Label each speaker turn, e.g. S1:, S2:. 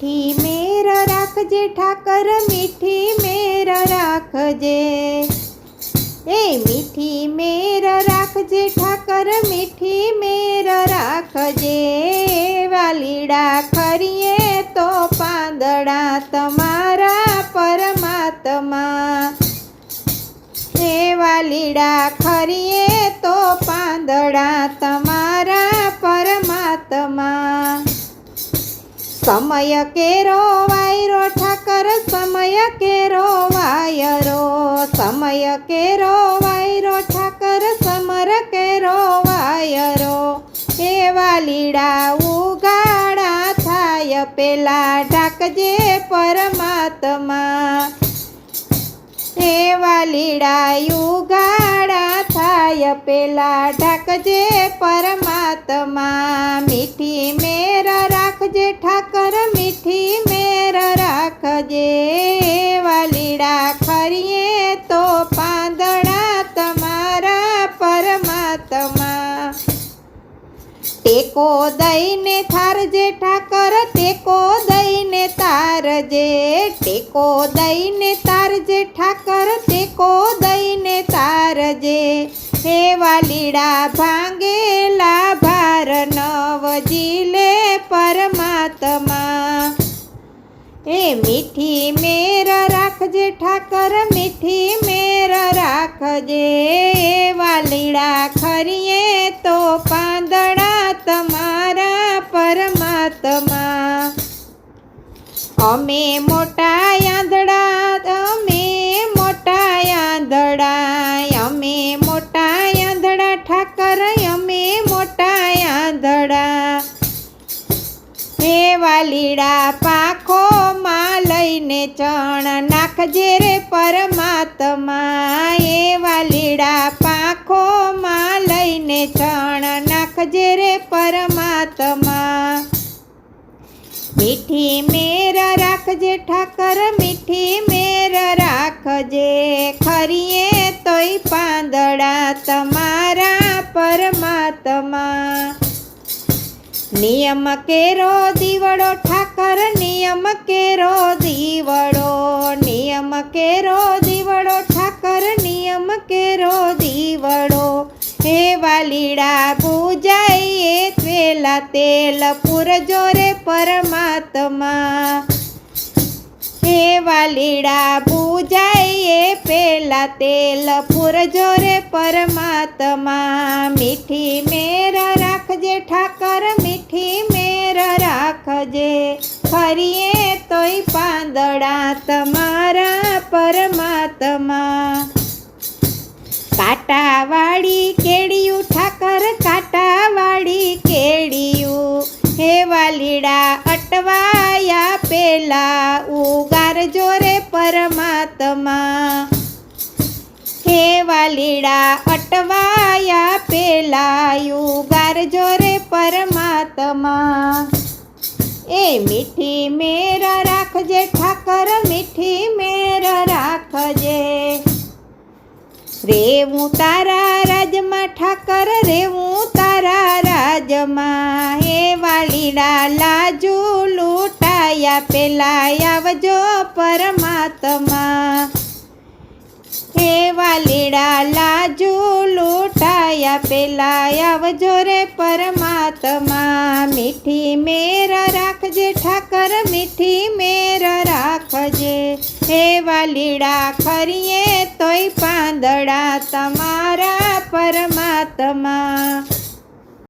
S1: મીઠી મેર રાખજે ઠાકર, મીઠી મેર રાખજે। એ મીઠી મેર રાખજે ઠાકર, મીઠી મેર રાખજે। વાલીડા ખરીએ તો પાંદડા તમારા પરમાત્મા। હે વાલીડા ખરીએ તો પાંદડા તમારા પરમાત્મા। સમય કેરો વાયરો ઠાકર, સમય કેરો વાયરો। સમય કેરો વાયરો ઠાકર, સમર કેરો વાયરો। હે વાલીડા ઉગાડા થાય પેલા ઢાકજે પરમાત્મા। હે વાલીડા ઉગાડા થાય પેલા ઢાકજે પરમાત્મા। મીઠી મેર રાખજે ઠાકર, મીઠી મેર રાખજે। વાલીડા ખરીએ તો પાંદડા તમારા પરમાત્મા। ટેકો દઈને થારજે ઠાકર, ટેકો દઈને તારજે। ટેકો દઈને તારજે ઠાકર, ટેકો દઈને તારજે। હે વાલીડા ભાંગેલા ભાર નવજીલે પરમાત્મા। એ મીઠી મેર રાખજે ઠાકર, મીઠી મેર રાખજે। વાલીડા ખરીએ તો પાંદડા તમારા પરમાત્મા। અમે મોટા આંધળા, અમે મોટા આંધળા, અમે મોટા આંધળા ઠાકર, અમે મોટા આંધળા। હે વાલીડા પાંખોમાં લઈને ચણ નાખજે રે પરમાત્મા। હે વાલીડા પાંખોમાં લઈને ચણ નાખજે રે પરમાત્મા। મીઠી મેર રાખજે ઠાકર, મીઠી મેર રાખજે। ખરીએ તોય પાંદડા તમારા પરમાત્મા। નિયમ કેરો દીવડો ઠાકર, નિયમ કેરો દીવડો। નિયમ કેરો દીવડો ઠાકર, નિયમ કેરો દીવડો। હે વાલીડા પૂજાઈએ પેલા તેલ પૂરજો રે પરમાત્મા। હે વાલીડા પૂજાઈએ પેલા તેલ પૂરજો રે પરમાત્મા। મીઠી મેર રાખજે ઠાકર, મીઠી મેર રાખજે। ખરીએ તોય પાંદડા તમારા પરમાત્મા। કાંટાવાળી કેડિયું ઠાકર, કાંટાવાળી કેડિયું। હે વાલીડા અટવાયા પેલા ઉગારજો રે પરમાત્મા। હે વાલીડા અટવાયા પેલા ઉગારજો રે પરમાત્મા। એ મીઠી મેર રાખજે ઠાકર, મીઠી મેર રાખજે। રેવું તારા રાજમાં ઠાકર, રેવું તારા રાજમાં। હે વાલીડા લાજુ લૂંટાયા પેલા આવજો પરમાત્મા। હે વાલીડા લાજુ લૂંટાયા પેલા આવજો રે પરમાત્મા। મીઠી મેર રાખજે ઠાકર, મીઠી મેર રાખજે। હે વાલીડા ખરીએ તોય પાંદડા તમારા પરમાત્મા।